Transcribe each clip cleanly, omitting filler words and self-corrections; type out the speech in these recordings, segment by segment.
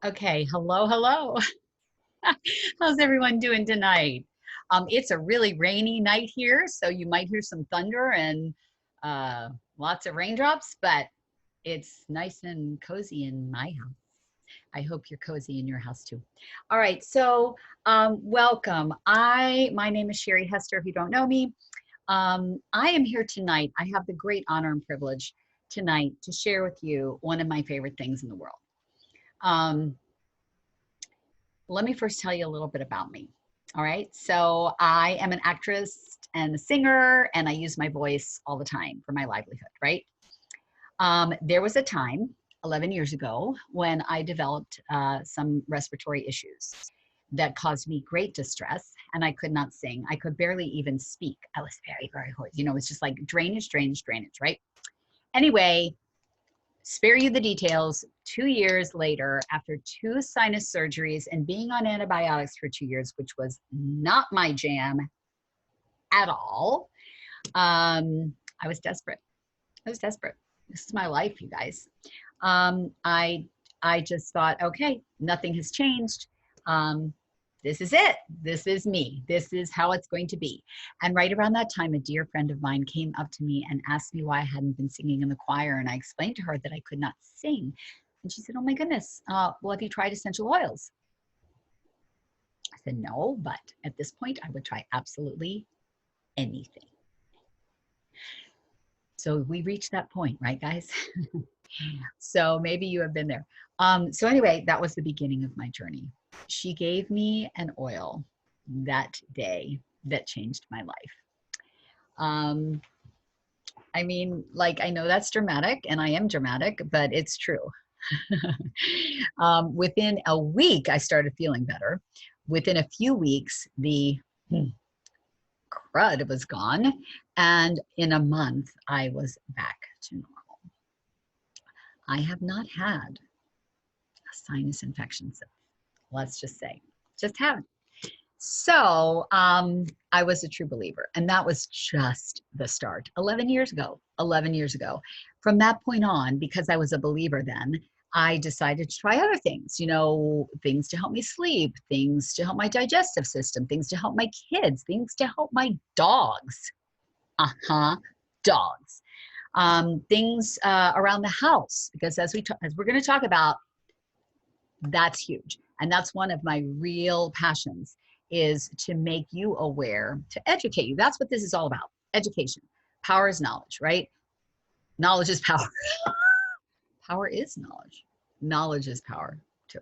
Okay, hello, hello. How's everyone doing tonight? It's a really rainy night here, so you might hear some thunder and uh, lots of raindrops, but it's nice and cozy in my house. I hope you're cozy in your house too. All right, so welcome. My name is Sherry Hester. If you don't know me, I am here tonight. I have the great honor and privilege tonight to share with you one of my favorite things in the world. Um, Let me first tell you a little bit about me. All right. So I am an actress and a singer, and I use my voice all the time for my livelihood, right? There was a time 11 years ago when I developed some respiratory issues that caused me great distress, and I could not sing. I could barely even speak. I was very, very hoarse. You know, it's just like drainage, drainage, drainage, right? Anyway, spare you the details. 2 years later, after two sinus surgeries and being on antibiotics for 2 years, which was not my jam at all, I was desperate. I was desperate. This is my life, you guys. Um, I I just thought, okay, nothing has changed. Um, this is it. This is me. This is how it's going to be. And right around that time, a dear friend of mine came up to me and asked me why I hadn't been singing in the choir. And I explained to her that I could not sing. And she said, oh my goodness, well, have you tried essential oils? I said, no, but at this point, I would try absolutely anything. So we reached that point, right, guys? So maybe you have been there. So anyway, that was the beginning of my journey. She gave me an oil that day that changed my life. Um, I mean, like, I know that's dramatic and I am dramatic, but it's true. Within a week, I started feeling better. Within a few weeks, the crud was gone. And in a month, I was back to normal. I have not had a sinus infection since, let's just say, just haven't. So I was a true believer, and that was just the start 11 years ago. 11 years ago. From that point on, because I was a believer then, I decided to try other things, you know, things to help me sleep, things to help my digestive system, things to help my kids, things to help my dogs. Dogs. Things around the house, because as we're going to talk about, that's huge. And that's one of my real passions, is to make you aware, to educate you. That's what this is all about. Education. Power is knowledge, right? Knowledge is power. Power is knowledge. Knowledge is power too.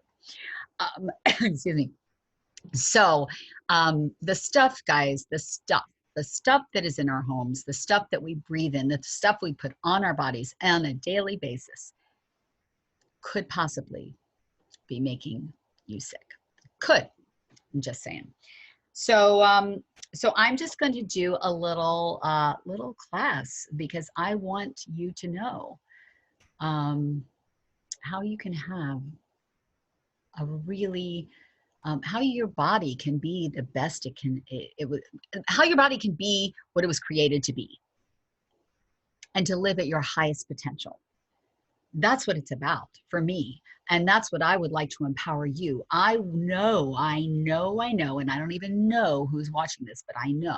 Excuse me. So the stuff, guys, the stuff that is in our homes, the stuff that we breathe in, the stuff we put on our bodies on a daily basis could possibly be making you sick. Could. I'm just saying. So so I'm just going to do a little class, because I want you to know how you can have a really how your body can be the best how your body can be what it was created to be, and to live at your highest potential. That's what it's about for me. And that's what I would like to empower you. I know, and I don't even know who's watching this, but I know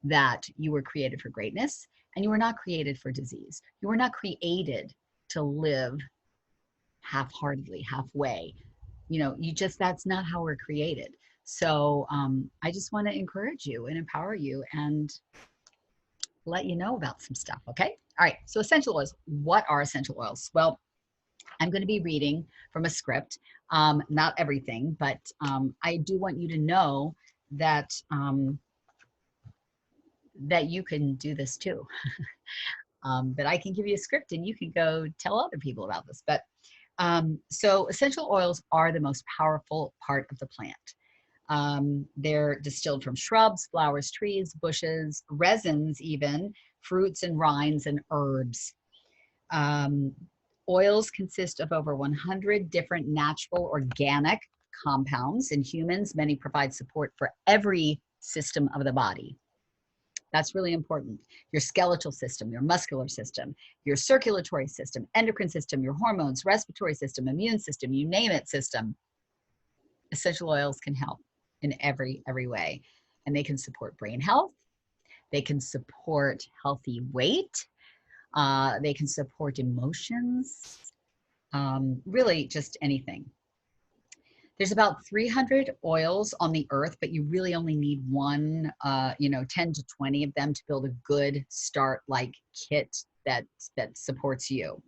that you were created for greatness, and you were not created for disease. You were not created to live half-heartedly, halfway. You know, that's not how we're created. So I just want to encourage you and empower you and let you know about some stuff. Okay. All right. So essential oils. What are essential oils? Well, I'm going to be reading from a script, not everything, but I do want you to know that that you can do this too. But I can give you a script and you can go tell other people about this. But so essential oils are the most powerful part of the plant. They're distilled from shrubs, flowers, trees, bushes, resins, even fruits and rinds and herbs. Oils consist of over 100 different natural organic compounds. In humans, many provide support for every system of the body. That's really important. Your skeletal system, your muscular system, your circulatory system, endocrine system, your hormones, respiratory system, immune system, you name it system. Essential oils can help in every way. And they can support brain health. They can support healthy weight. They can support emotions. Really just anything. There's about 300 oils on the earth, but you really only need one, 10 to 20 of them to build a good start like kit that supports you.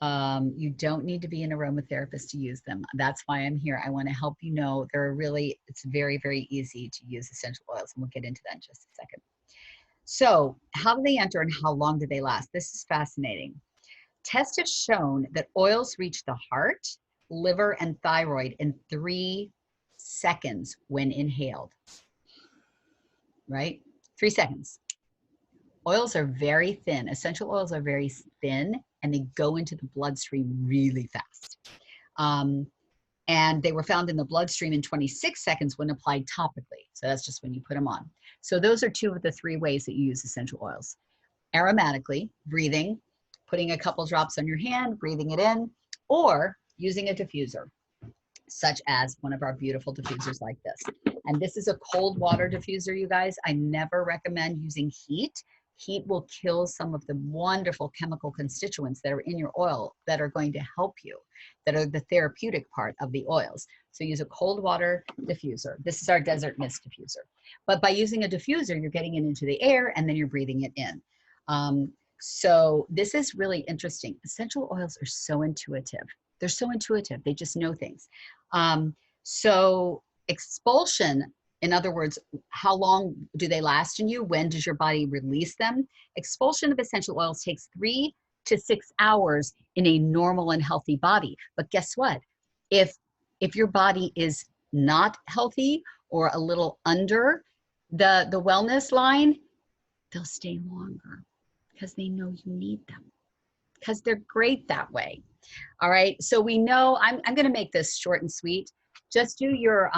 You don't need to be an aromatherapist to use them. That's why I'm here. I want to help you know it's very, very easy to use essential oils, and we'll get into that in just a second. So how do they enter and how long do they last? This is fascinating. Tests have shown that oils reach the heart, liver, and thyroid in 3 seconds when inhaled, right? 3 seconds. Oils are very thin. Essential oils are very thin, and they go into the bloodstream really fast. And they were found in the bloodstream in 26 seconds when applied topically. So that's just when you put them on. So those are 2 of the 3 ways that you use essential oils. Aromatically, breathing, putting a couple drops on your hand, breathing it in, or using a diffuser, such as one of our beautiful diffusers like this. And this is a cold water diffuser, you guys. I never recommend using heat. Heat will kill some of the wonderful chemical constituents that are in your oil that are going to help you, that are the therapeutic part of the oils. So use a cold water diffuser. This is our desert mist diffuser. But by using a diffuser, you're getting it into the air and then you're breathing it in. So this is really interesting. Essential oils are so intuitive. They're so intuitive. They just know things. So expulsion, in other words, how long do they last in you? When does your body release them? Expulsion of essential oils takes 3 to 6 hours in a normal and healthy body. But guess what? If your body is not healthy or a little under the wellness line, they'll stay longer because they know you need them, because they're great that way. All right, so we know, I'm going to make this short and sweet. Just do your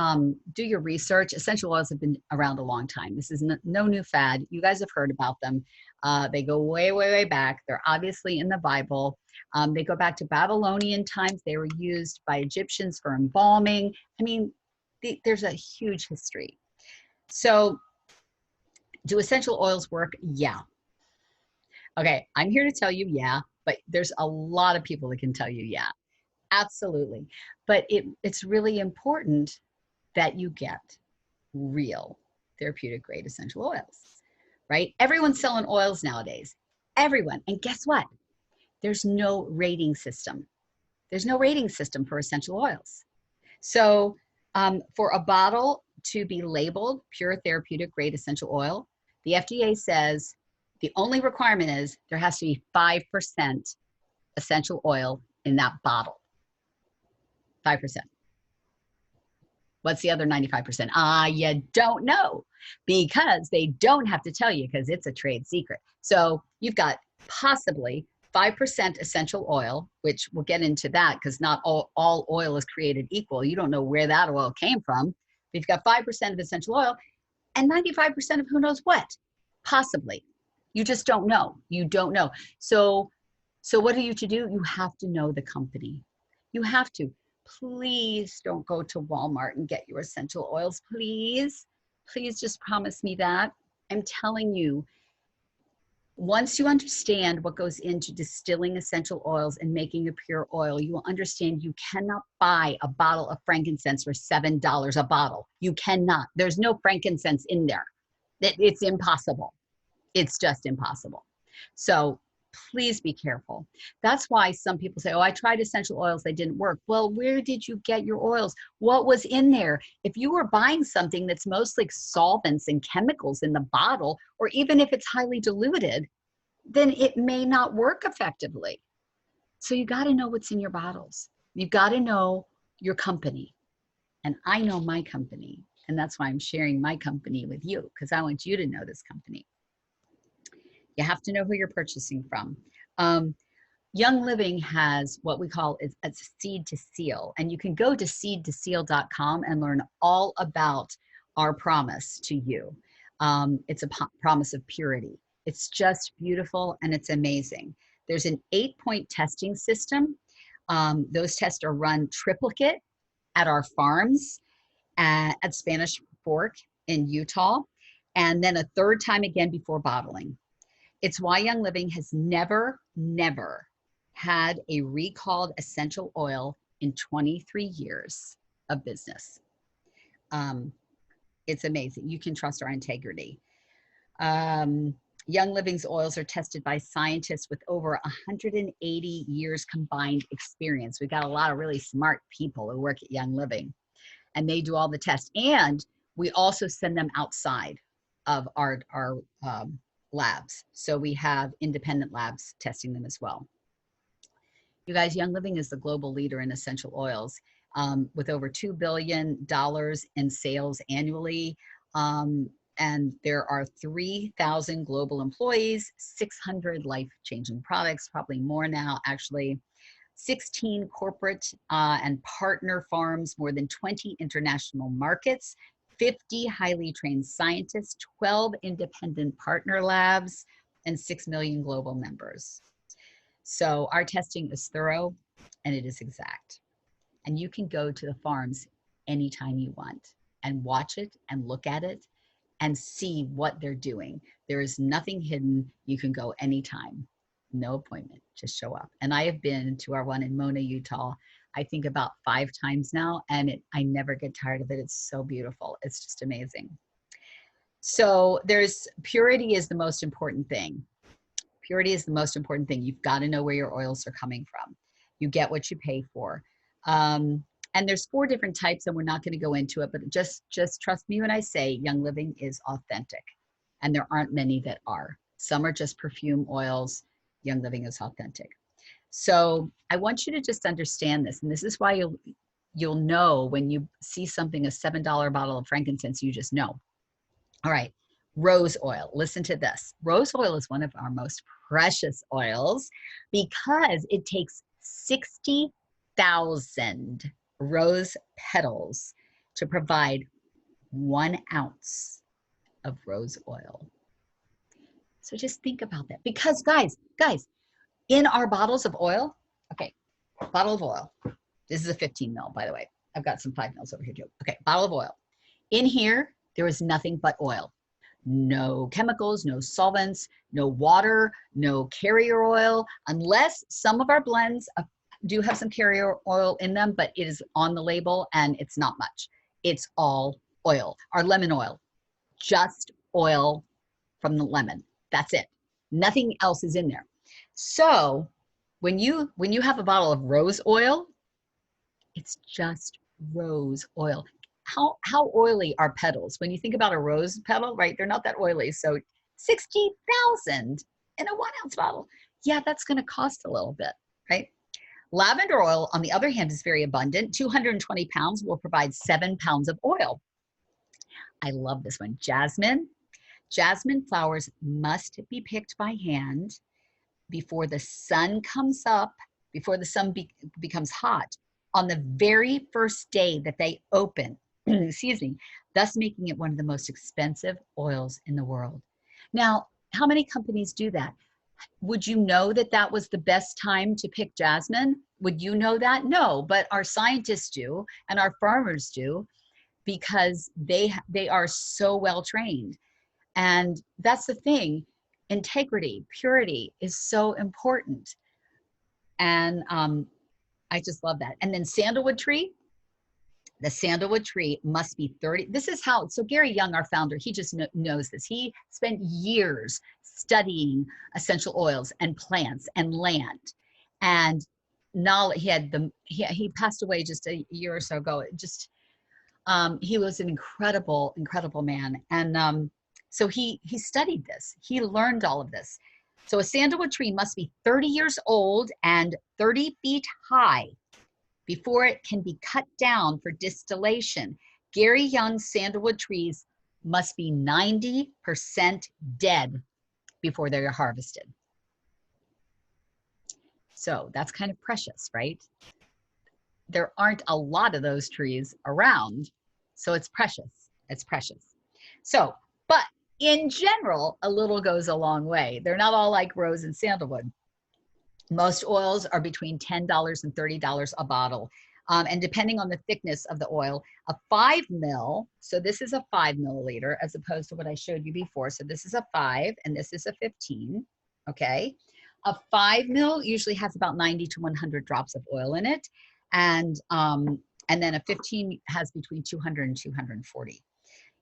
research. Essential oils have been around a long time. This is no new fad. You guys have heard about them. They go way, way, way back. They're obviously in the Bible. They go back to Babylonian times. They were used by Egyptians for embalming. I mean, there's a huge history. So do essential oils work? Yeah. Okay, I'm here to tell you yeah, but there's a lot of people that can tell you yeah. Absolutely. But it's really important that you get real therapeutic grade essential oils, right? Everyone's selling oils nowadays. Everyone. And guess what? There's no rating system. There's no rating system for essential oils. So for a bottle to be labeled pure therapeutic grade essential oil, the FDA says the only requirement is there has to be 5% essential oil in that bottle. 5%. What's the other 95%? You don't know, because they don't have to tell you, because it's a trade secret. So you've got possibly 5% essential oil, which we'll get into that, because not all oil is created equal. You don't know where that oil came from. But you've got 5% of essential oil and 95% of who knows what, possibly. You just don't know. You don't know. So what are you to do? You have to know the company. You have to. Please don't go to Walmart and get your essential oils. Please, please just promise me that. I'm telling you, once you understand what goes into distilling essential oils and making a pure oil, you will understand you cannot buy a bottle of frankincense for $7 a bottle. You cannot. There's no frankincense in there. It's impossible. It's just impossible. So please be careful. That's why some people say, oh, I tried essential oils, they didn't work. Well, where did you get your oils? What was in there? If you were buying something that's mostly solvents and chemicals in the bottle, or even if it's highly diluted, then it may not work effectively. So you got to know what's in your bottles. You've got to know your company. And I know my company, and that's why I'm sharing my company with you, because I want you to know this company. You have to know who you're purchasing from. Young Living has what we call a seed to seal, and you can go to seedtoseal.com and learn all about our promise to you. It's a promise of purity. It's just beautiful and it's amazing. There's an 8-point testing system. Those tests are run triplicate at our farms at Spanish Fork in Utah, and then a third time again before bottling. It's why Young Living has never had a recalled essential oil in 23 years of business. It's amazing. You can trust our integrity. Young Living's oils are tested by scientists with over 180 years combined experience. We've got a lot of really smart people who work at Young Living, and they do all the tests. And we also send them outside of our labs. So we have independent labs testing them as well. You guys, Young Living is the global leader in essential oils with over $2 billion in sales annually. And there are 3,000 global employees, 600 life-changing products, probably more now actually, 16 corporate and partner farms, more than 20 international markets, 50 highly trained scientists, 12 independent partner labs, and 6 million global members. So our testing is thorough and it is exact. And you can go to the farms anytime you want and watch it and look at it and see what they're doing. There is nothing hidden. You can go anytime. No appointment, just show up. And I have been to our one in Mona, Utah, I think about 5 times now, and I never get tired of it. It's so beautiful. It's just amazing. So purity is the most important thing. Purity is the most important thing. You've got to know where your oils are coming from. You get what you pay for. And there's 4 different types, and we're not going to go into it, but just trust me when I say Young Living is authentic, and there aren't many that are. Some are just perfume oils. Young Living is authentic. So I want you to just understand this, and this is why you'll know when you see something, a $7 bottle of frankincense, you just know. All right, rose oil. Listen to this. Rose oil is one of our most precious oils because it takes 60,000 rose petals to provide 1 ounce of rose oil. So just think about that. Because guys, in our bottles of oil, okay, bottle of oil. This is a 15 ml, by the way. I've got some 5 mls over here too. Okay, bottle of oil. In here, there is nothing but oil. No chemicals, no solvents, no water, no carrier oil, unless some of our blends do have some carrier oil in them, but it is on the label and it's not much. It's all oil. Our lemon oil, just oil from the lemon. That's it. Nothing else is in there. So when you have a bottle of rose oil, it's just rose oil. How oily are petals? When you think about a rose petal, right? They're not that oily. So 60,000 in a 1 ounce bottle. Yeah, that's going to cost a little bit, right? Lavender oil, on the other hand, is very abundant. 220 pounds will provide 7 pounds of oil. I love this one. Jasmine. Jasmine flowers must be picked by hand before the sun comes up, before the sun becomes hot, on the very first day that they open, excuse me, thus making it one of the most expensive oils in the world. Now, how many companies do that? Would you know that that was the best time to pick jasmine? Would you know that? No, but our scientists do and our farmers do because they are so well trained. And that's the thing, integrity, purity is so important. And I just love that. And then sandalwood tree, the sandalwood tree must be 30. This is how, so Gary Young, our founder, he just knows this. He spent years studying essential oils and plants and land. And knowledge, he passed away just a year or so ago. He was an incredible, incredible man. And so he studied this. He learned all of this. So a sandalwood tree must be 30 years old and 30 feet high before it can be cut down for distillation. Gary Young's sandalwood trees must be 90% dead before they're harvested. So that's kind of precious, right? There aren't a lot of those trees around, so it's precious. It's precious. So, but in general, a little goes a long way. They're not all like rose and sandalwood. Most oils are between $10 and $30 a bottle. And depending on the thickness of the oil, a 5 ml, so this is a 5 milliliter as opposed to what I showed you before. So this is a 5 and this is a 15, okay? A 5 ml usually has about 90 to 100 drops of oil in it. And then a 15 has between 200 and 240.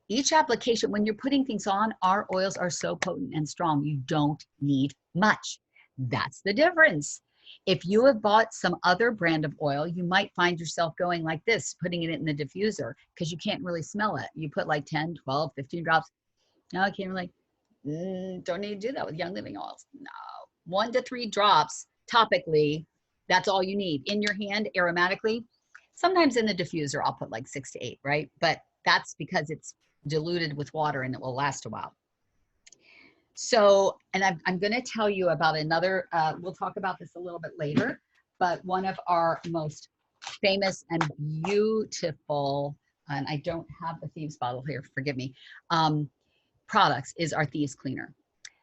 Each application, when you're putting things on, our oils are so potent and strong, you don't need much. That's the difference. If you have bought some other brand of oil, you might find yourself going like this, putting it in the diffuser because you can't really smell it. You put like 10, 12, 15 drops. No, I can't really, don't need to do that with Young Living oils. No, 1 to 3 drops topically. That's all you need. In your hand, aromatically. Sometimes in the diffuser, I'll put like 6 to 8, right? But that's because it's diluted with water and it will last a while. So, and I'm going to tell you about another, we'll talk about this a little bit later, but one of our most famous and beautiful, and I don't have the Thieves bottle here, forgive me, products is our Thieves Cleaner.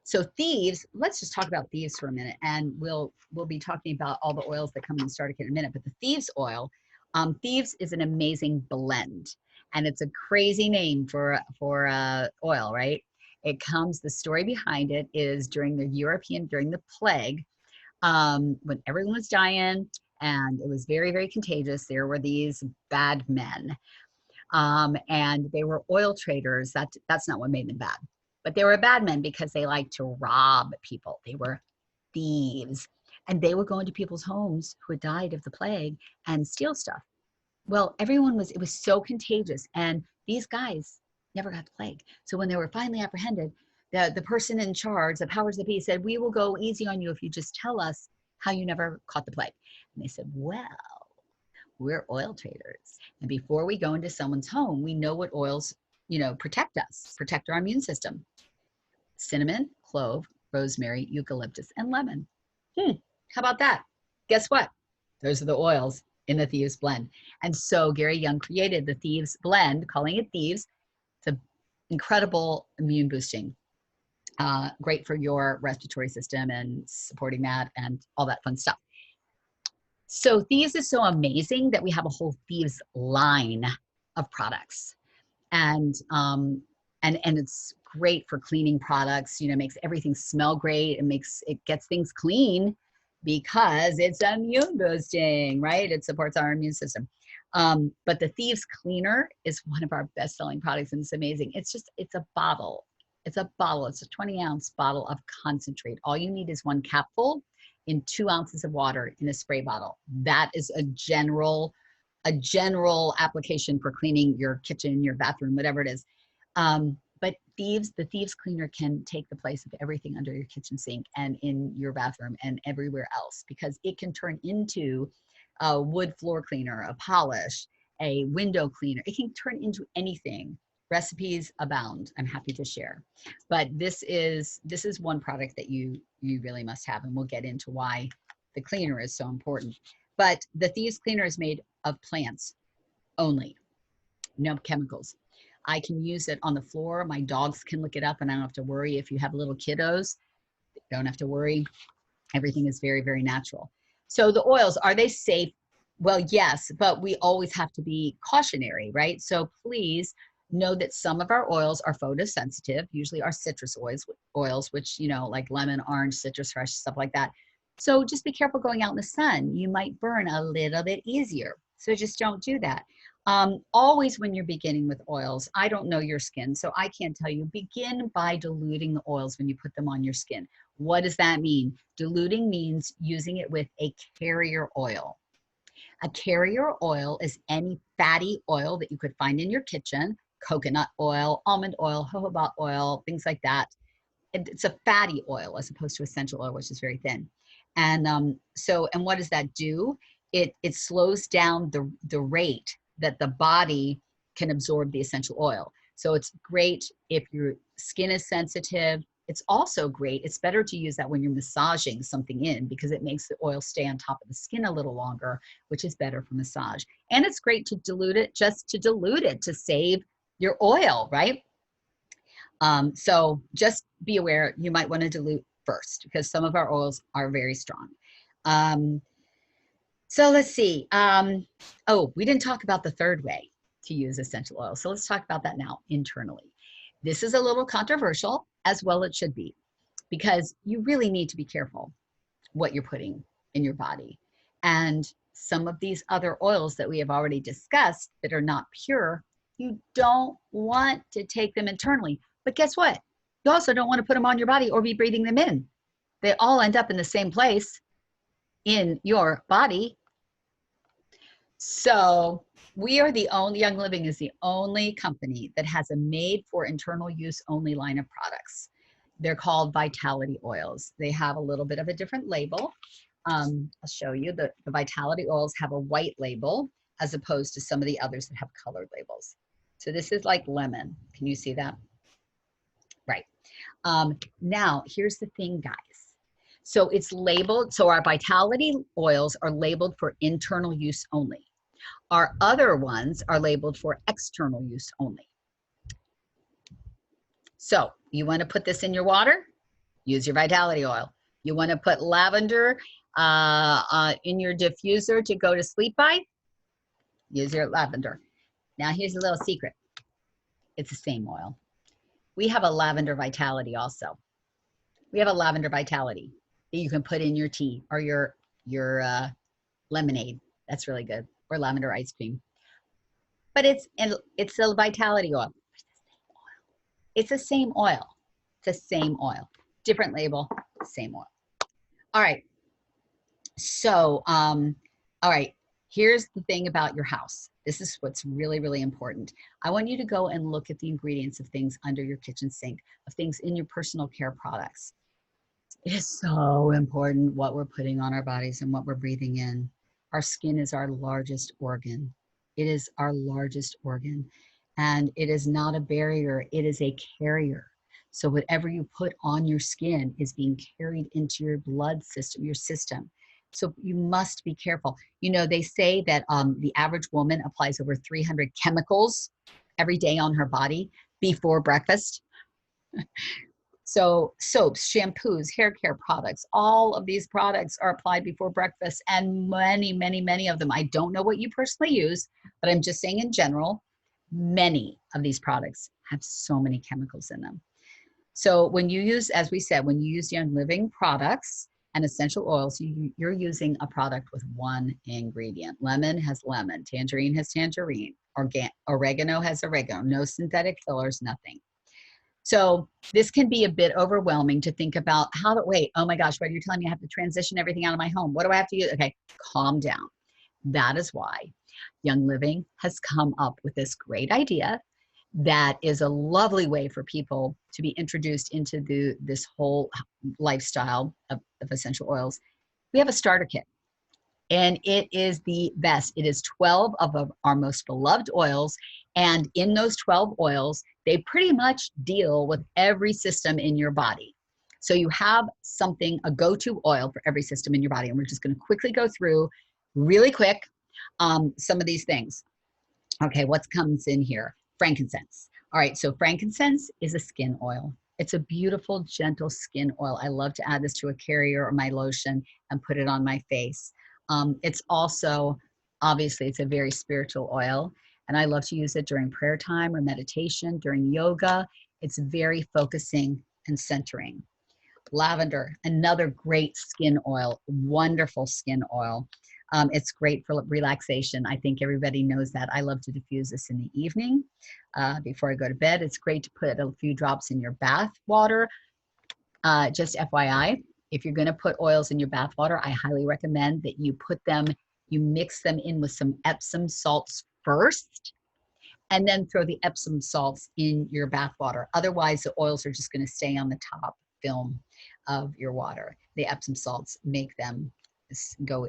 So Thieves, let's just talk about Thieves for a minute, and we'll be talking about all the oils that come in Starter Kit in a minute, but the Thieves oil, Thieves is an amazing blend, and it's a crazy name for oil, right? It comes, the story behind it is during the plague, when everyone was dying and it was very, very contagious, there were these bad men. And they were oil traders. That's not what made them bad. But they were bad men because they liked to rob people. They were thieves. And they would go into people's homes who had died of the plague and steal stuff. Well, it was so contagious. And these guys never got the plague. So when they were finally apprehended, the person in charge, the powers that be, said, we will go easy on you if you just tell us how you never caught the plague. And they said, well, we're oil traders. And before we go into someone's home, we know what oils, protect us, protect our immune system. Cinnamon, clove, rosemary, eucalyptus, and lemon. How about that? Guess what? Those are the oils in the Thieves blend. And so Gary Young created the Thieves blend, calling it Thieves. It's an incredible immune boosting. Great for your respiratory system and supporting that and all that fun stuff. So Thieves is so amazing that we have a whole Thieves line of products. And it's great for cleaning products, makes everything smell great. It gets things clean because it's immune boosting, right? It supports our immune system. But the Thieves Cleaner is one of our best selling products and it's amazing. It's a bottle. It's a 20-ounce bottle of concentrate. All you need is 1 capful in 2 ounces of water in a spray bottle. That is a general application for cleaning your kitchen, your bathroom, whatever it is. But the Thieves Cleaner can take the place of everything under your kitchen sink and in your bathroom and everywhere else because it can turn into a wood floor cleaner, a polish, a window cleaner. It can turn into anything. Recipes abound. I'm happy to share. But this is one product that you really must have, and we'll get into why the cleaner is so important. But the Thieves Cleaner is made of plants only, no chemicals. I can use it on the floor. My dogs can lick it up and I don't have to worry. If you have little kiddos, you don't have to worry. Everything is very, very natural. So the oils, are they safe? Well, yes, but we always have to be cautionary, right? So please know that some of our oils are photosensitive, usually our citrus oils, which, like lemon, orange, citrus fresh, stuff like that. So just be careful going out in the sun. You might burn a little bit easier. So just don't do that. Always when you're beginning with oils, I don't know your skin, so I can't tell you, begin by diluting the oils when you put them on your skin. What does that mean? Diluting means using it with a carrier oil. A carrier oil is any fatty oil that you could find in your kitchen, coconut oil, almond oil, jojoba oil, things like that. It's a fatty oil as opposed to essential oil, which is very thin. And what does that do? It slows down the rate that the body can absorb the essential oil. So it's great if your skin is sensitive. It's also great. It's better to use that when you're massaging something in because it makes the oil stay on top of the skin a little longer, which is better for massage. And it's great to dilute it, just to dilute it to save your oil, right? So just be aware, you might want to dilute first because some of our oils are very strong. So let's see. Oh, we didn't talk about the third way to use essential oil. So let's talk about that now internally. This is a little controversial, as well it should be, because you really need to be careful what you're putting in your body. And some of these other oils that we have already discussed that are not pure, you don't want to take them internally. But guess what? You also don't want to put them on your body or be breathing them in. They all end up in the same place in your body. So we are the only, Young Living is the only company that has a made for internal use only line of products. They're called Vitality Oils. They have a little bit of a different label. I'll show you. The Vitality Oils have a white label as opposed to some of the others that have colored labels. So this is like lemon. Can you see that? Right. Now, here's the thing, guys. So it's labeled, so our Vitality Oils are labeled for internal use only. Our other ones are labeled for external use only. So you want to put this in your water? Use your Vitality Oil. You want to put lavender in your diffuser to go to sleep by? Use your lavender. Now here's a little secret. It's the same oil. We have a lavender Vitality also. We have a lavender Vitality that you can put in your tea or your lemonade. That's really good. Or lavender ice cream. But it's a Vitality oil. It's the same oil. It's the same oil. Different label, same oil. All right. So, all right. Here's the thing about your house. This is what's really, really important. I want you to go and look at the ingredients of things under your kitchen sink, of things in your personal care products. It is so important what we're putting on our bodies and what we're breathing in. Our skin is our largest organ. It is our largest organ. And it is not a barrier, it is a carrier. So whatever you put on your skin is being carried into your blood system, your system. So you must be careful. You know, they say that the average woman applies over 300 chemicals every day on her body before breakfast. So soaps, shampoos, hair care products, all of these products are applied before breakfast, and many, many, many of them. I don't know what you personally use, but I'm just saying in general, many of these products have so many chemicals in them. So when you use, as we said, when you use Young Living products and essential oils, you're using a product with one ingredient. Lemon has lemon, tangerine has tangerine, oregano has oregano, no synthetic fillers, nothing. So this can be a bit overwhelming to think about how to, wait, oh my gosh, what are you telling me? I have to transition everything out of my home. What do I have to use? Okay, calm down. That is why Young Living has come up with this great idea that is a lovely way for people to be introduced into this whole lifestyle of essential oils. We have a starter kit. And it is the best. It is 12 of our most beloved oils. And in those 12 oils, they pretty much deal with every system in your body. So you have something, a go-to oil for every system in your body. And we're just going to quickly go through really quick some of these things. Okay, what comes in here? Frankincense. All right, so frankincense is a skin oil. It's a beautiful, gentle skin oil. I love to add this to a carrier or my lotion and put it on my face. It's also, obviously, it's a very spiritual oil, and I love to use it during prayer time or meditation, during yoga. It's very focusing and centering. Lavender, another great skin oil, wonderful skin oil. It's great for relaxation. I think everybody knows that. I love to diffuse this in the evening before I go to bed. It's great to put a few drops in your bath water. Just FYI, if you're going to put oils in your bath water, I highly recommend that you you mix them in with some Epsom salts first, and then throw the Epsom salts in your bath water. Otherwise, the oils are just going to stay on the top film of your water. The Epsom salts make them go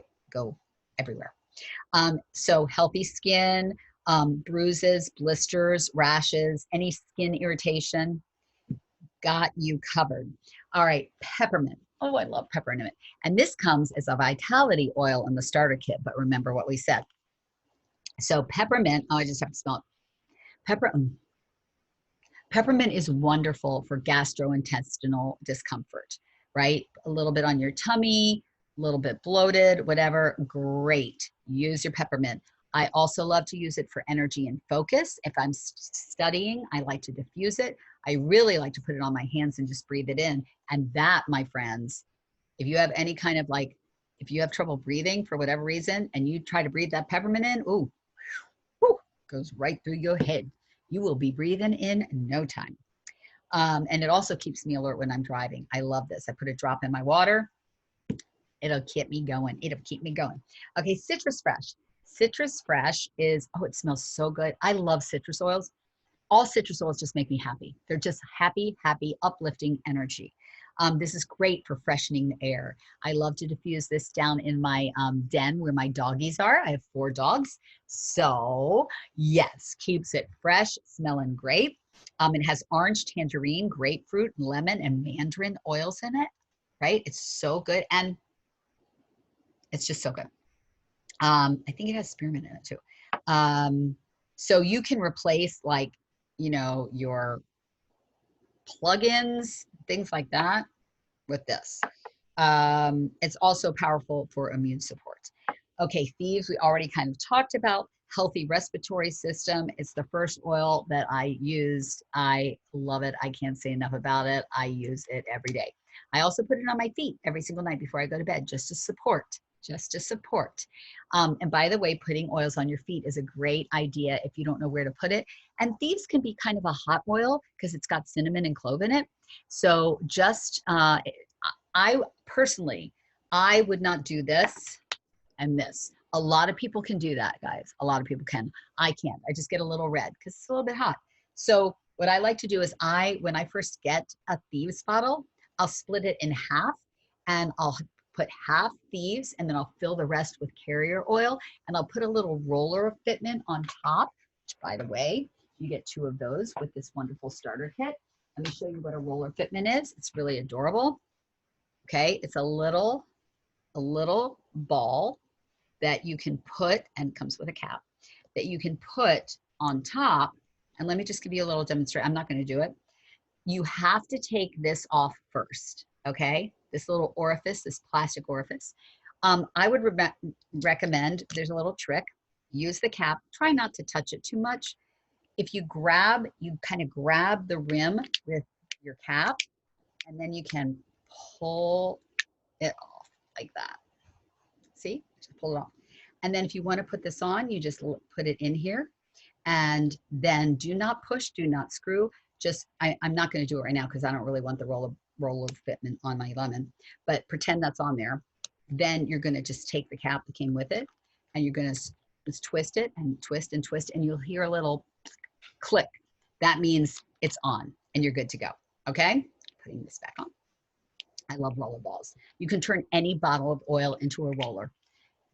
everywhere. So healthy skin, bruises, blisters, rashes, any skin irritation, got you covered. All right, peppermint. Oh, I love peppermint. And this comes as a Vitality oil in the starter kit, but remember what we said. So peppermint, oh, I just have to smell it. Peppermint is wonderful for gastrointestinal discomfort, right? A little bit on your tummy, a little bit bloated, whatever, great. Use your peppermint. I also love to use it for energy and focus. If I'm studying, I like to diffuse it. I really like to put it on my hands and just breathe it in. And that, my friends, if you have any kind of like, if you have trouble breathing for whatever reason, and you try to breathe that peppermint in, ooh, whoo, goes right through your head. You will be breathing in no time. And it also keeps me alert when I'm driving. I love this. I put a drop in my water. It'll keep me going. It'll keep me going. Okay, Citrus Fresh. Citrus Fresh is, oh, it smells so good. I love citrus oils. All citrus oils just make me happy. They're just happy, happy, uplifting energy. This is great for freshening the air. I love to diffuse this down in my den where my doggies are. I have 4 dogs. So yes, keeps it fresh, smelling great. It has orange, tangerine, grapefruit, lemon, and mandarin oils in it, right? It's so good. And it's just so good. I think it has spearmint in it too. So you can replace like, you know, your plugins, things like that with this. It's also powerful for immune support. Okay, thieves, we already kind of talked about. Healthy respiratory system. It's the first oil that I used. I love it. I can't say enough about it. I use it every day. I also put it on my feet every single night before I go to bed, just to support. And by the way, putting oils on your feet is a great idea if you don't know where to put it. And thieves can be kind of a hot oil because it's got cinnamon and clove in it. So just, I personally, I would not do this and this. A lot of people can do that, guys. A lot of people can. I can't. I just get a little red because it's a little bit hot. So what I like to do is when I first get a thieves bottle, I'll split it in half and I'll put half thieves and then I'll fill the rest with carrier oil and I'll put a little roller fitment on top, which by the way, you get 2 of those with this wonderful starter kit. Let me show you what a roller fitment is. It's really adorable. Okay, it's a little ball that you can put, and comes with a cap, that you can put on top. And let me just give you a little demonstration. I'm not going to do it. You have to take this off first, okay? This little orifice, this plastic orifice. I would recommend, there's a little trick, use the cap, try not to touch it too much. If you kind of grab the rim with your cap, and then you can pull it off like that. See, just pull it off. And then if you want to put this on, you just put it in here and then do not push, do not screw. Just, I'm not going to do it right now because I don't really want the roller fitment on my lemon, but pretend that's on there. Then you're going to just take the cap that came with it and you're going to just twist it and twist and twist and you'll hear a little click. That means it's on and you're good to go. Okay, putting this back on. I love roller balls. You can turn any bottle of oil into a roller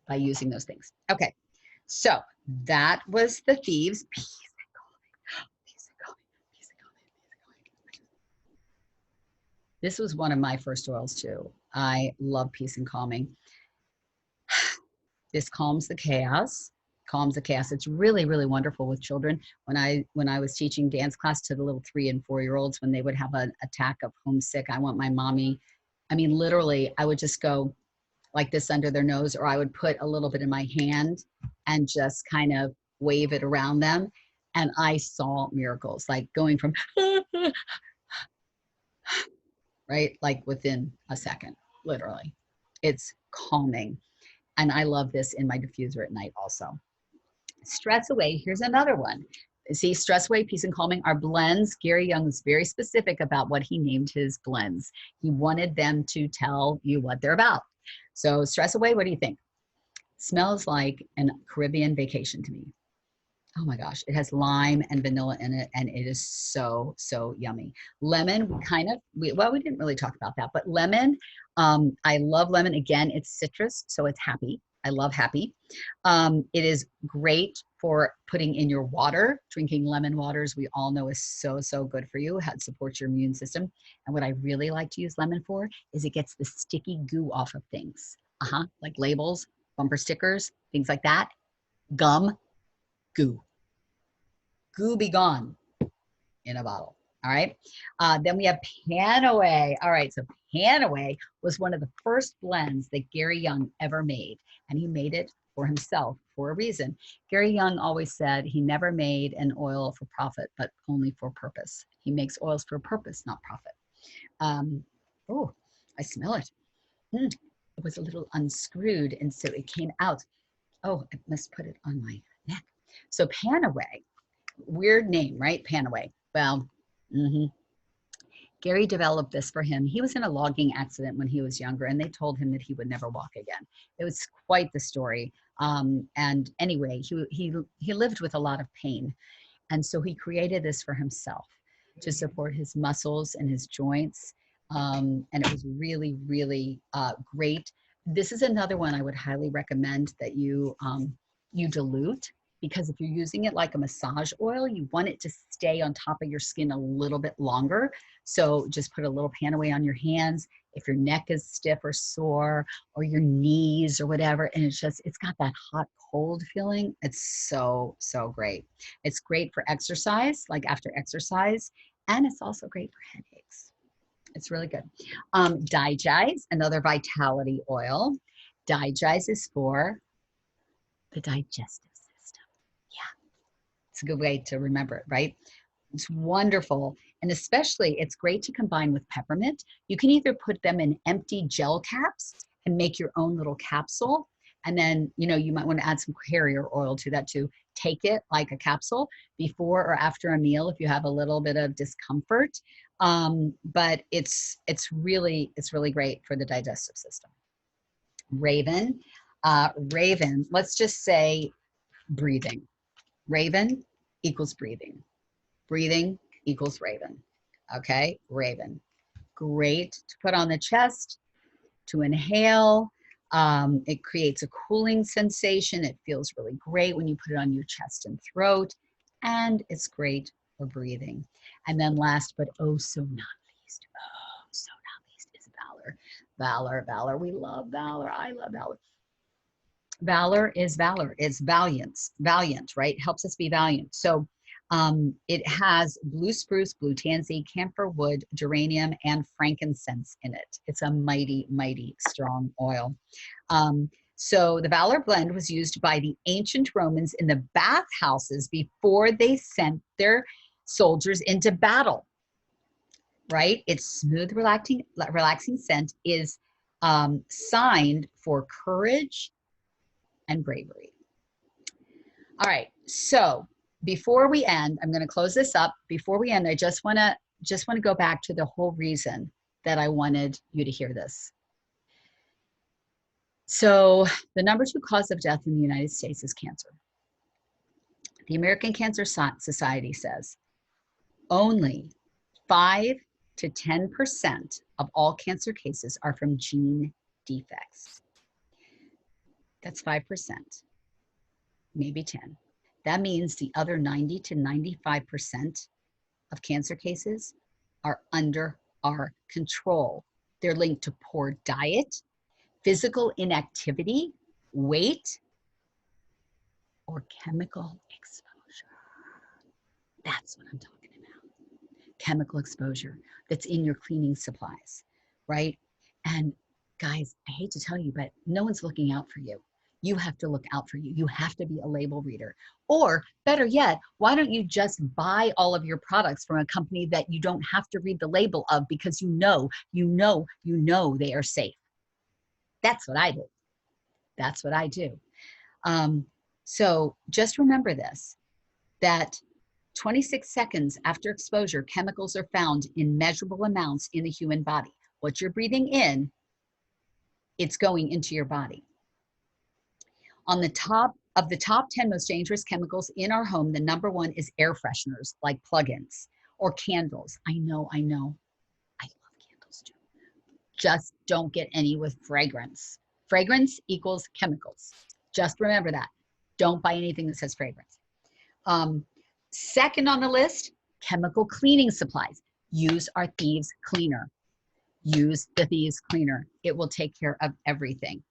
by using those things. Okay, so that was the thieves. Peace and calming, peace and calming, peace and calming, peace and calming. This was one of my first oils too. I love peace and calming. This calms the chaos. It's really, really wonderful with children. When I was teaching dance class to the little 3 and 4-year-olds, when they would have an attack of homesick, I want my mommy. I mean, literally, I would just go like this under their nose, or I would put a little bit in my hand and just kind of wave it around them. And I saw miracles, like going from, right? Like within a second, literally. It's calming. And I love this in my diffuser at night also. Stress Away, here's another one. See, Stress Away, Peace and Calming are blends. Gary Young was very specific about what he named his blends. He wanted them to tell you what they're about. So Stress Away, what do you think? Smells like a Caribbean vacation to me. Oh my gosh, it has lime and vanilla in it, and it is so, so yummy. Lemon, we didn't really talk about that, but lemon, I love lemon. Again, it's citrus, so it's happy. I love happy. It is great for putting in your water. Drinking lemon waters, we all know, is so, so good for you. It supports your immune system. And what I really like to use lemon for is it gets the sticky goo off of things. Like labels, bumper stickers, things like that. Gum, goo. Goo be gone in a bottle. All right. Then we have Panaway. All right. So Panaway was one of the first blends that Gary Young ever made, and he made it for himself for a reason. Gary Young always said he never made an oil for profit, but only for purpose. He makes oils for purpose, not profit. Oh, I smell it. It was a little unscrewed, and so it came out. Oh, I must put it on my neck. So Panaway, weird name, right? Panaway. Well, Gary developed this for him. He was in a logging accident when he was younger, and they told him that he would never walk again. It was quite the story. And anyway, he lived with a lot of pain, and so he created this for himself to support his muscles and his joints. And it was really, really great. This is another one I would highly recommend that you dilute, because if you're using it like a massage oil, you want it to stay on top of your skin a little bit longer. So just put a little Panaway on your hands. If your neck is stiff or sore, or your knees or whatever, and it's got that hot, cold feeling. It's so, so great. It's great for exercise, like after exercise, and it's also great for headaches. It's really good. Digize, another vitality oil. Digize is for the digestive system. Yeah, it's a good way to remember it, right? It's wonderful. And especially, it's great to combine with peppermint. You can either put them in empty gel caps and make your own little capsule. And then, you might want to add some carrier oil to that too. Take it like a capsule before or after a meal if you have a little bit of discomfort. But it's really great for the digestive system. Raven, let's just say breathing. Raven equals breathing. Breathing equals Raven. Okay, Raven. Great to put on the chest, to inhale. It creates a cooling sensation. It feels really great when you put it on your chest and throat, and it's great for breathing. And then last, but oh so not least, is Valor. Valor. We love Valor. I love Valor. Valor is valor. It's valiant, right? Helps us be valiant. So it has blue spruce, blue tansy, camphor wood, geranium, and frankincense in it. It's a mighty, mighty strong oil. So the Valor blend was used by the ancient Romans in the bathhouses before they sent their soldiers into battle, right? Its smooth, relaxing scent is signed for courage and bravery. All right, so before we end, I'm going to close this up. Before we end, I just want to go back to the whole reason that I wanted you to hear this. So the number 2 cause of death in the United States is cancer. The American Cancer Society says only 5 to 10% of all cancer cases are from gene defects. That's 5%, maybe 10. That means the other 90 to 95% of cancer cases are under our control. They're linked to poor diet, physical inactivity, weight, or chemical exposure. That's what I'm talking about. Chemical exposure that's in your cleaning supplies, right? And guys, I hate to tell you, but no one's looking out for you. You have to look out for you. You have to be a label reader. Or better yet, why don't you just buy all of your products from a company that you don't have to read the label of, because you know they are safe. That's what I do. That's what I do. So just remember this, that 26 seconds after exposure, chemicals are found in measurable amounts in the human body. What you're breathing in, it's going into your body. On the top 10 most dangerous chemicals in our home, the number 1 is air fresheners like plug-ins or candles. I know. I love candles too. Just don't get any with fragrance. Fragrance equals chemicals. Just remember that. Don't buy anything that says fragrance. Second on the list, chemical cleaning supplies. Use our Thieves Cleaner. Use the Thieves Cleaner. It will take care of everything.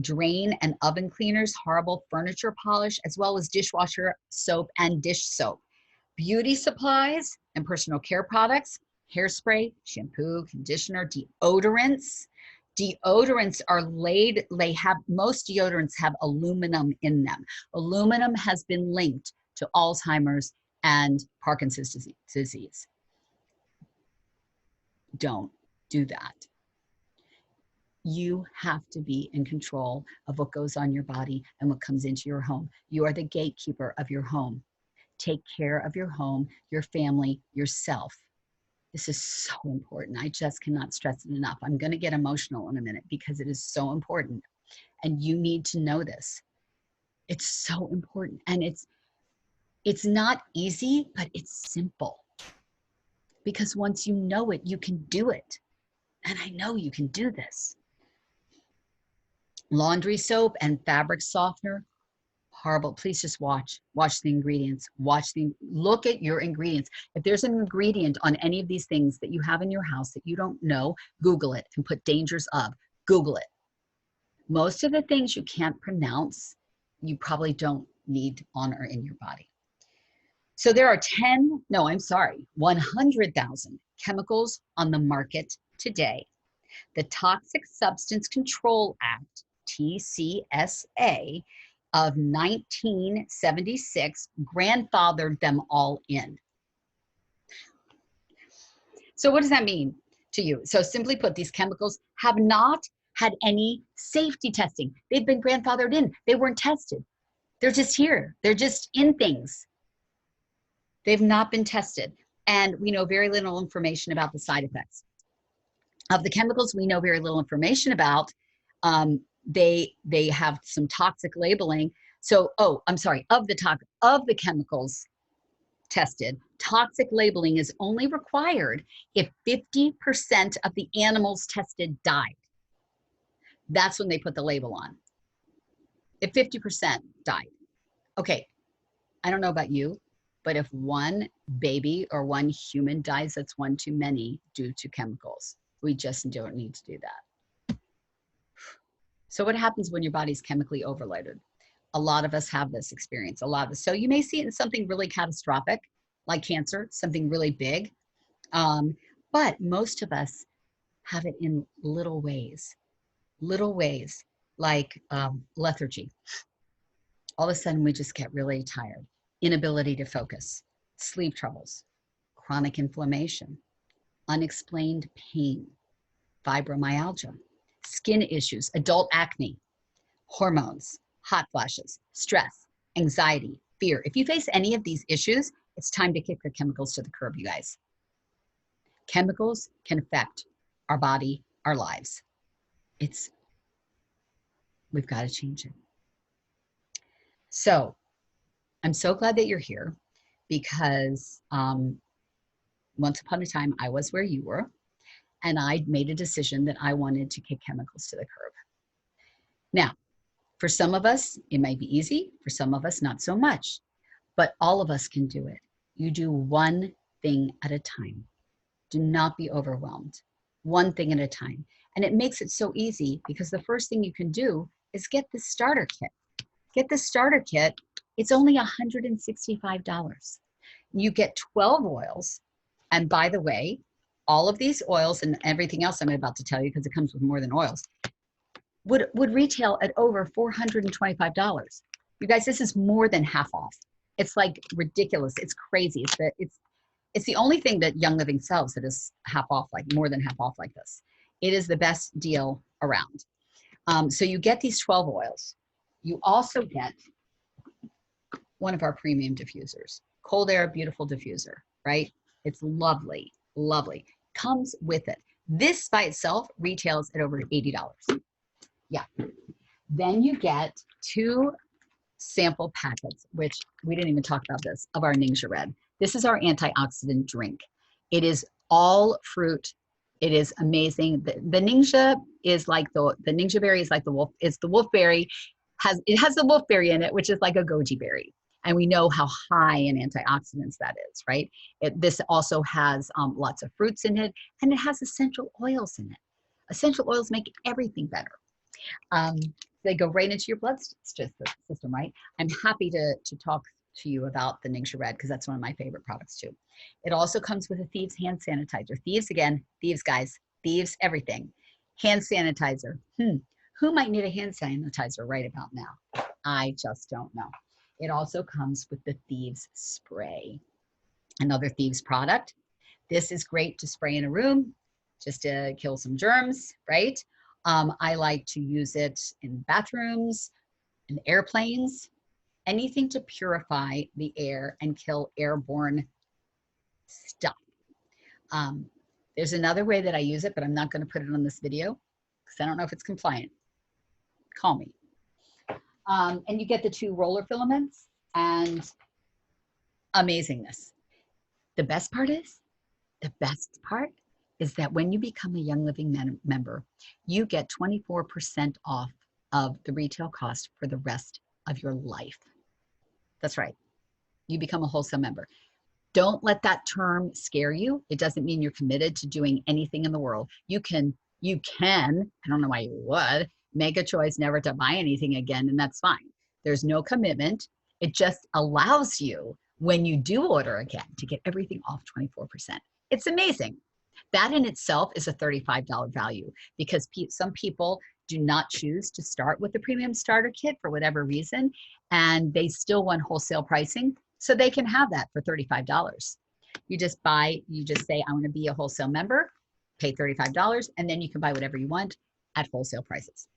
Drain and oven cleaners, horrible furniture polish, as well as dishwasher soap and dish soap. Beauty supplies and personal care products, hairspray, shampoo, conditioner, deodorants. Deodorants are most deodorants have aluminum in them. Aluminum has been linked to Alzheimer's and Parkinson's disease. Don't do that. You have to be in control of what goes on your body and what comes into your home. You are the gatekeeper of your home. Take care of your home, your family, yourself. This is so important. I just cannot stress it enough. I'm going to get emotional in a minute because it is so important. And you need to know this. It's so important. And it's not easy, but it's simple. Because once you know it, you can do it. And I know you can do this. Laundry soap and fabric softener, horrible. Please just watch the ingredients, look at your ingredients. If there's an ingredient on any of these things that you have in your house that you don't know, Google it and put dangers of, Google it. Most of the things you can't pronounce, you probably don't need on or in your body. So there are 100,000 chemicals on the market today. The Toxic Substance Control Act, TCSA, of 1976 grandfathered them all in. So what does that mean to you? So simply put, these chemicals have not had any safety testing. They've been grandfathered in. They weren't tested. They're just here. They're just in things. They've not been tested. And we know very little information about the side effects. Of the chemicals we know very little information about, they have some toxic labeling. So, of the chemicals tested, toxic labeling is only required if 50% of the animals tested died. That's when they put the label on. If 50% died. Okay, I don't know about you, but if one baby or one human dies, that's one too many due to chemicals. We just don't need to do that. So what happens when your body's chemically overloaded? A lot of us have this experience, a lot of us. So you may see it in something really catastrophic, like cancer, something really big. But most of us have it in little ways like lethargy. All of a sudden we just get really tired, inability to focus, sleep troubles, chronic inflammation, unexplained pain, fibromyalgia, skin issues, adult acne, hormones, hot flashes, stress, anxiety, fear. If you face any of these issues, it's time to kick the chemicals to the curb, you guys. Chemicals can affect our body, our lives. We've got to change it. So I'm so glad that you're here because once upon a time, I was where you were. And I made a decision that I wanted to kick chemicals to the curb. Now, for some of us, it might be easy. For some of us, not so much. But all of us can do it. You do one thing at a time. Do not be overwhelmed. One thing at a time. And it makes it so easy because the first thing you can do is get the starter kit. Get the starter kit. It's only $165. You get 12 oils. And by the way, all of these oils and everything else I'm about to tell you, because it comes with more than oils, would retail at over $425. You guys, this is more than half off. It's like ridiculous. It's crazy. It's the only thing that Young Living sells that is half off, like more than half off like this. It is the best deal around. So you get these 12 oils. You also get one of our premium diffusers, Cold Air Beautiful Diffuser, right? It's lovely. Lovely. Comes with it. This by itself retails at over $80. Yeah. Then you get 2 sample packets, which we didn't even talk about this, of our Ningxia Red. This is our antioxidant drink. It is all fruit. It is amazing. The Ningxia is like the Ningxia berry is like the wolf. It's the wolfberry. It has the wolfberry in it, which is like a goji berry. And we know how high in antioxidants that is, right? This also has lots of fruits in it, and it has essential oils in it. Essential oils make everything better. They go right into your blood system, right? I'm happy to talk to you about the Ningxia Red because that's one of my favorite products too. It also comes with a Thieves hand sanitizer. Thieves again, Thieves guys, Thieves everything. Hand sanitizer. Who might need a hand sanitizer right about now? I just don't know. It also comes with the Thieves spray, another Thieves product. This is great to spray in a room just to kill some germs, right? I like to use it in bathrooms, in airplanes, anything to purify the air and kill airborne stuff. There's another way that I use it, but I'm not going to put it on this video because I don't know if it's compliant. Call me. And you get the 2 roller filaments and amazingness. The best part is that when you become a Young Living member, you get 24% off of the retail cost for the rest of your life. That's right. You become a wholesale member. Don't let that term scare you. It doesn't mean you're committed to doing anything in the world. You can, I don't know why you would, make a choice never to buy anything again, and that's fine. There's no commitment. It just allows you, when you do order again, to get everything off 24%. It's amazing. That in itself is a $35 value because some people do not choose to start with the premium starter kit for whatever reason, and they still want wholesale pricing. So they can have that for $35. You just say, I want to be a wholesale member, pay $35, and then you can buy whatever you want at wholesale prices.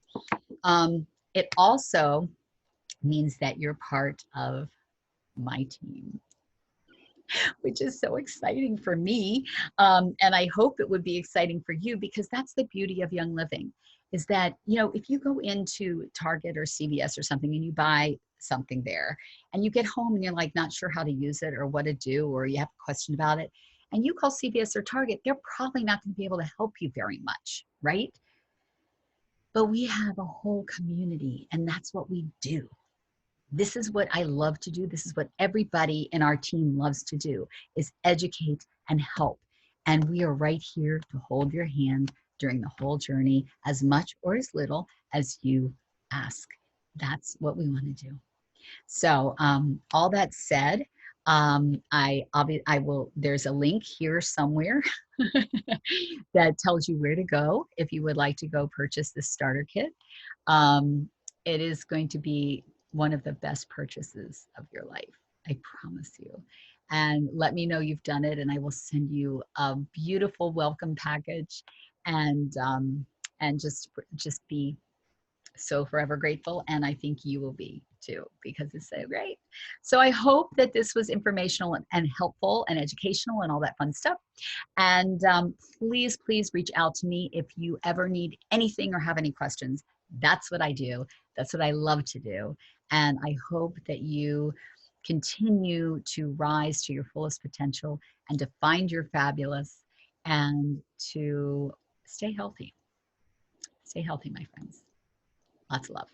It also means that you're part of my team, which is so exciting for me. And I hope it would be exciting for you because that's the beauty of Young Living is that, you know, if you go into Target or CVS or something and you buy something there and you get home and you're like not sure how to use it or what to do, or you have a question about it and you call CVS or Target, they're probably not going to be able to help you very much, right? But we have a whole community and that's what we do. This is what I love to do. This is what everybody in our team loves to do, is educate and help. And we are right here to hold your hand during the whole journey, as much or as little as you ask. That's what we want to do. So all that said, there's a link here somewhere that tells you where to go if you would like to go purchase this starter kit. It is going to be one of the best purchases of your life. I promise you. And let me know you've done it and I will send you a beautiful welcome package and just be so forever grateful. And I think you will be too, because it's so great. So I hope that this was informational and helpful and educational and all that fun stuff. And please, please reach out to me if you ever need anything or have any questions. That's what I do. That's what I love to do. And I hope that you continue to rise to your fullest potential and to find your fabulous and to stay healthy. Stay healthy, my friends. Lots of love.